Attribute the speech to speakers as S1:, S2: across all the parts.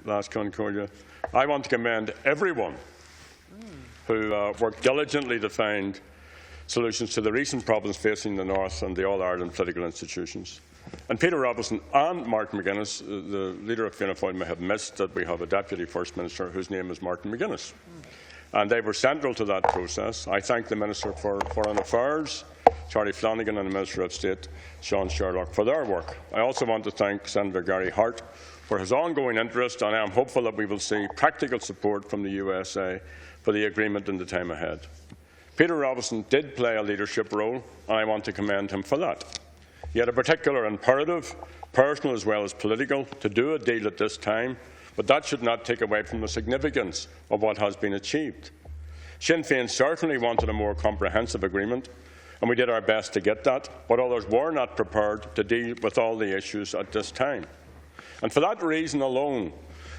S1: last Concordia. I want to commend everyone who worked diligently to find solutions to the recent problems facing the North and the All-Ireland political institutions. And Peter Robinson and Martin McGuinness, the leader of Fianna Fáil, may have missed that we have a Deputy First Minister whose name is Martin McGuinness. And they were central to that process. I thank the Minister for Foreign Affairs, Charlie Flanagan, and the Minister of State, Sean Sherlock, for their work. I also want to thank Senator Gary Hart for his ongoing interest, and I am hopeful that we will see practical support from the USA for the agreement in the time ahead. Peter Robinson did play a leadership role, and I want to commend him for that. He had a particular imperative, personal as well as political, to do a deal at this time, but that should not take away from the significance of what has been achieved. Sinn Féin certainly wanted a more comprehensive agreement, and we did our best to get that, but others were not prepared to deal with all the issues at this time. And for that reason alone,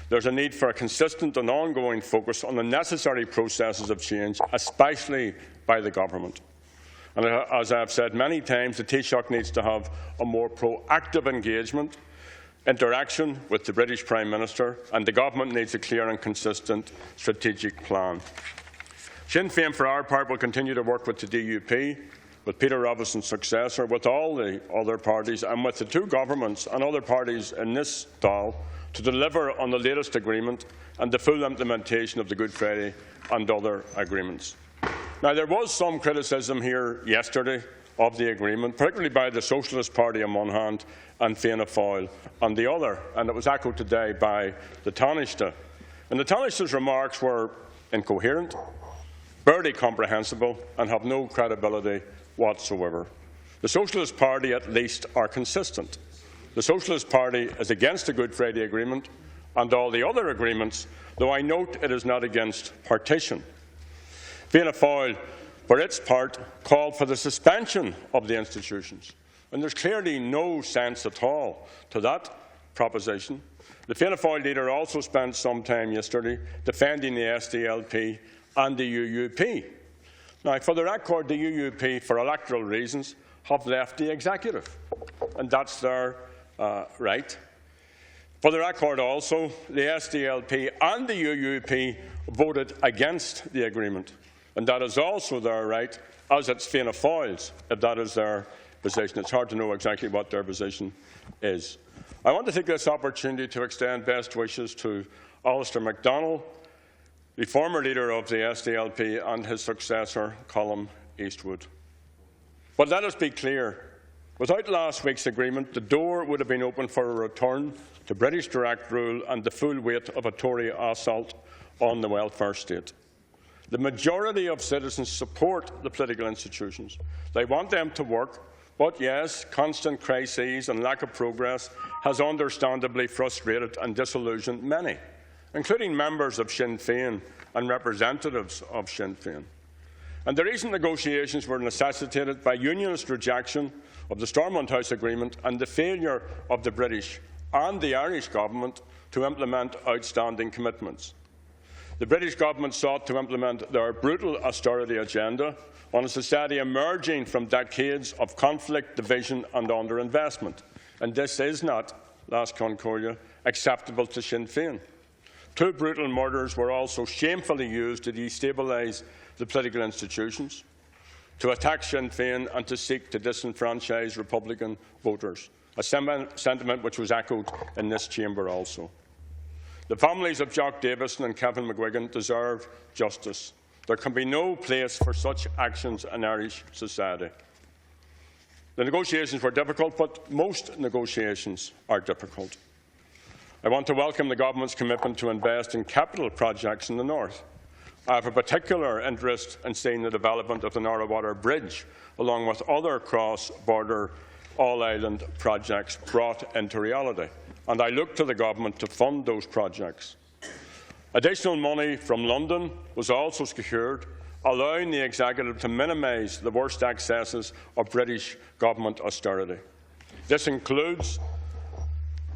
S1: there's a need for a consistent and ongoing focus on the necessary processes of change, especially by the government. And as I have said many times, the Taoiseach needs to have a more proactive engagement, interaction with the British Prime Minister, and the government needs a clear and consistent strategic plan. Sinn Féin, for our part, will continue to work with the DUP, with Peter Robinson's successor, with all the other parties, and with the two governments and other parties in this Dáil to deliver on the latest agreement and the full implementation of the Good Friday and other agreements. Now, there was some criticism here yesterday of the agreement, particularly by the Socialist Party on one hand and Fianna Fáil on the other, and it was echoed today by the Taoiseach. And the Taoiseach's remarks were incoherent, barely comprehensible, and have no credibility whatsoever. The Socialist Party, at least, are consistent. The Socialist Party is against the Good Friday Agreement and all the other agreements, though I note it is not against partition. Fianna Fáil, for its part, called for the suspension of the institutions, and there's clearly no sense at all to that proposition. The Fianna Fáil leader also spent some time yesterday defending the SDLP and the UUP. Now, for the record, the UUP, for electoral reasons, have left the executive, and that's their right. For the record also, the SDLP and the UUP voted against the agreement, and that is also their right, as it's Fianna Fáil's, if that is their position. It's hard to know exactly what their position is. I want to take this opportunity to extend best wishes to Alistair MacDonald, the former leader of the SDLP, and his successor, Colm Eastwood. But let us be clear. Without last week's agreement, the door would have been open for a return to British direct rule and the full weight of a Tory assault on the welfare state. The majority of citizens support the political institutions. They want them to work, but yes, constant crises and lack of progress has understandably frustrated and disillusioned many, including members of Sinn Féin and representatives of Sinn Féin. And the recent negotiations were necessitated by unionist rejection of the Stormont House Agreement and the failure of the British and the Irish government to implement outstanding commitments. The British government sought to implement their brutal austerity agenda on a society emerging from decades of conflict, division and underinvestment. And this is not, last Concordia, acceptable to Sinn Féin. Two brutal murders were also shamefully used to destabilise the political institutions, to attack Sinn Féin and to seek to disenfranchise Republican voters, a sentiment which was echoed in this chamber also. The families of Jock Davison and Kevin McGuigan deserve justice. There can be no place for such actions in Irish society. The negotiations were difficult, but most negotiations are difficult. I want to welcome the government's commitment to invest in capital projects in the north. I have a particular interest in seeing the development of the Narrawater Bridge, along with other cross-border all-island projects brought into reality, and I look to the government to fund those projects. Additional money from London was also secured, allowing the executive to minimise the worst excesses of British government austerity. This includes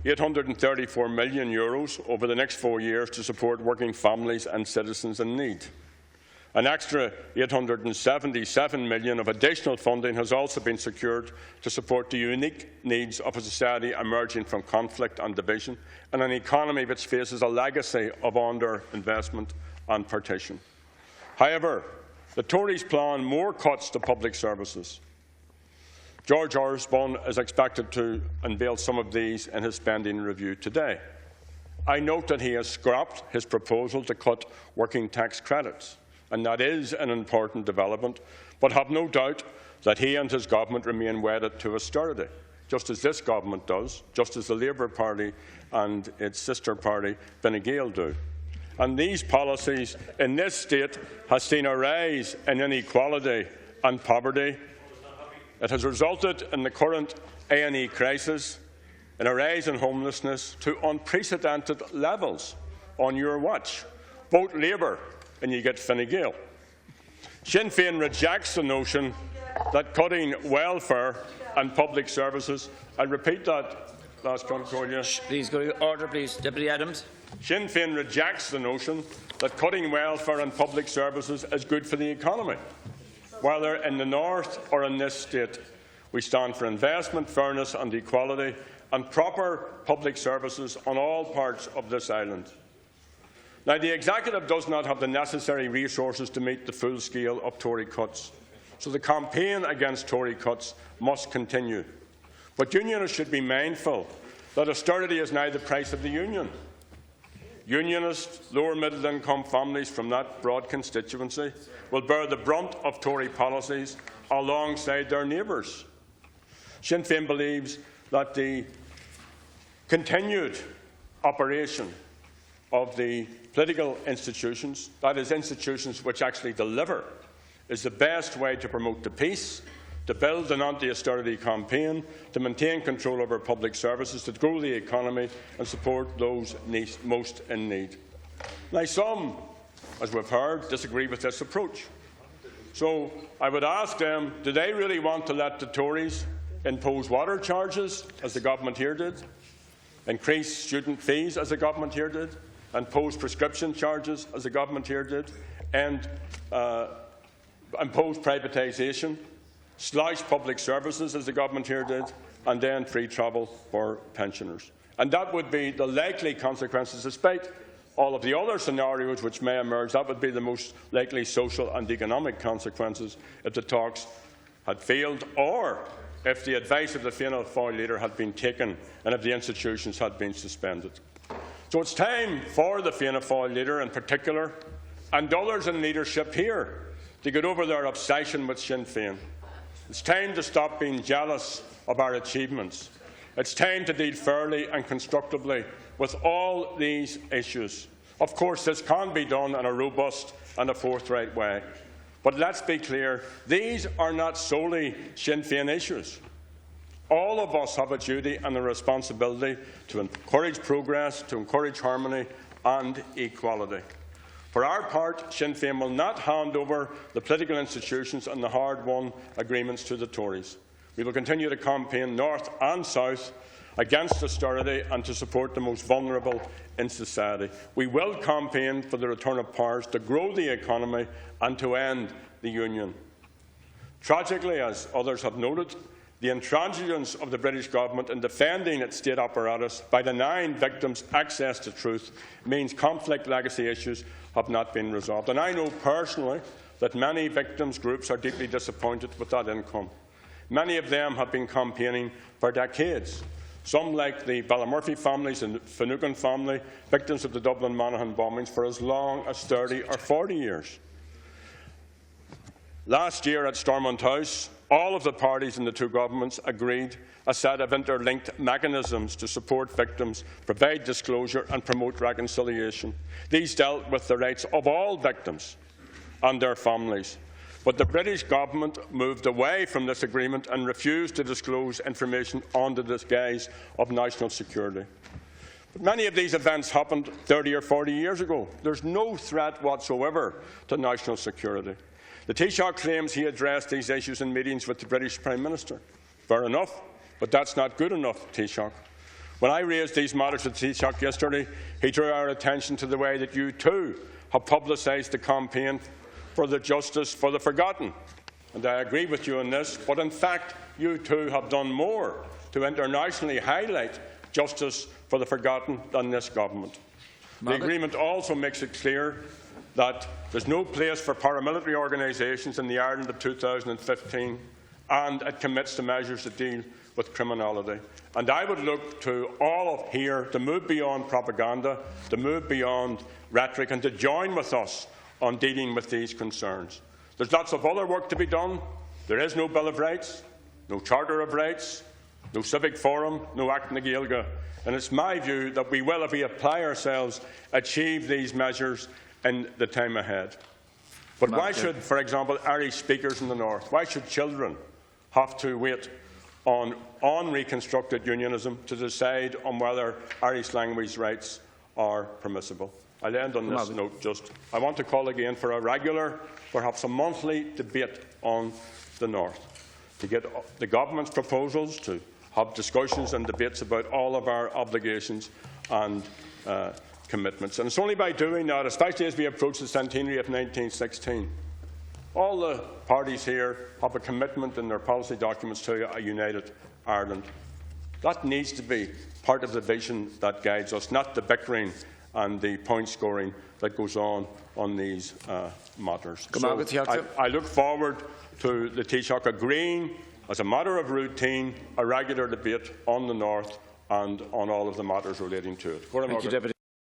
S1: €834 million over the next 4 years to support working families and citizens in need. An extra $877 million of additional funding has also been secured to support the unique needs of a society emerging from conflict and division, and an economy which faces a legacy of underinvestment and partition. However, the Tories plan more cuts to public services. George Osborne is expected to unveil some of these in his spending review today. I note that he has scrapped his proposal to cut working tax credits, and that is an important development, but have no doubt that he and his government remain wedded to austerity, just as this government does, just as the Labour Party and its sister party, Fine Gael, do. And these policies in this state have seen a rise in inequality and poverty. It has resulted in the current A&E crisis in a rise in homelessness to unprecedented levels on your watch. Vote Labour and you get Fine Gael. Sinn Féin rejects the notion that cutting welfare and public services, I'll repeat that last one, Cordia.
S2: Please go to order, please. Deputy Adams.
S1: Sinn Féin rejects the notion that cutting welfare and public services is good for the economy. Whether in the North or in this state, we stand for investment, fairness and equality and proper public services on all parts of this island. Now, the Executive does not have the necessary resources to meet the full scale of Tory cuts, so the campaign against Tory cuts must continue. But unionists should be mindful that austerity is now the price of the union. Unionists, lower middle income families from that broad constituency will bear the brunt of Tory policies alongside their neighbours. Sinn Féin believes that the continued operation of the political institutions, that is, institutions which actually deliver, is the best way to promote the peace, to build an anti-austerity campaign, to maintain control over public services, to grow the economy and support those most in need. Now, some, as we've heard, disagree with this approach. So I would ask them, do they really want to let the Tories impose water charges, as the government here did, increase student fees, as the government here did, impose prescription charges, as the government here did, and impose privatisation, slash public services, as the government here did, and then free travel for pensioners? And that would be the likely consequences, despite all of the other scenarios which may emerge. That would be the most likely social and economic consequences if the talks had failed, or if the advice of the Fianna Fáil leader had been taken and if the institutions had been suspended. So it's time for the Fianna Fáil leader in particular, and others in leadership here, to get over their obsession with Sinn Féin. It's time to stop being jealous of our achievements. It's time to deal fairly and constructively with all these issues. Of course, this can be done in a robust and a forthright way. But let's be clear, these are not solely Sinn Féin issues. All of us have a duty and a responsibility to encourage progress, to encourage harmony and equality. For our part, Sinn Féin will not hand over the political institutions and the hard-won agreements to the Tories. We will continue to campaign north and south against austerity and to support the most vulnerable in society. We will campaign for the return of powers to grow the economy and to end the union. Tragically, as others have noted, the intransigence of the British government in defending its state apparatus by denying victims access to truth means conflict legacy issues have not been resolved. And I know personally that many victims' groups are deeply disappointed with that outcome. Many of them have been campaigning for decades. Some, like the Ballymurphy families and the Finucane family, victims of the Dublin Monaghan bombings, for as long as 30 or 40 years. Last year at Stormont House, all of the parties in the two governments agreed a set of interlinked mechanisms to support victims, provide disclosure and promote reconciliation. These dealt with the rights of all victims and their families. But the British government moved away from this agreement and refused to disclose information under the guise of national security. But many of these events happened 30 or 40 years ago. There's no threat whatsoever to national security. The Taoiseach claims he addressed these issues in meetings with the British Prime Minister. Fair enough, but that's not good enough, Taoiseach. When I raised these matters with the Taoiseach yesterday, he drew our attention to the way that you too have publicised the campaign for the justice for the forgotten. And I agree with you on this, but in fact, you too have done more to internationally highlight justice for the forgotten than this government. The agreement also makes it clear that there is no place for paramilitary organisations in the Ireland of 2015, and it commits to measures to deal with criminality. And I would look to all of here to move beyond propaganda, to move beyond rhetoric, and to join with us on dealing with these concerns. There's lots of other work to be done. There is no Bill of Rights, no Charter of Rights, no Civic Forum, no Act na Gaeilge. And it's my view that we will, if we apply ourselves, achieve these measures in the time ahead. But why should, for example, Irish speakers in the North, why should children have to wait on reconstructed unionism to decide on whether Irish language rights are permissible? I'll end on this note. I want to call again for a regular, perhaps a monthly debate on the North, to get the government's proposals, to have discussions and debates about all of our obligations and commitments. And it's only by doing that, especially as we approach the centenary of 1916, all the parties here have a commitment in their policy documents to a united Ireland. That needs to be part of the vision that guides us, not the bickering and the point scoring that goes on these matters. So I look forward to the Taoiseach agreeing, as a matter of routine, a regular debate on the North and on all of the matters relating to it.
S2: Thank you, Deputy.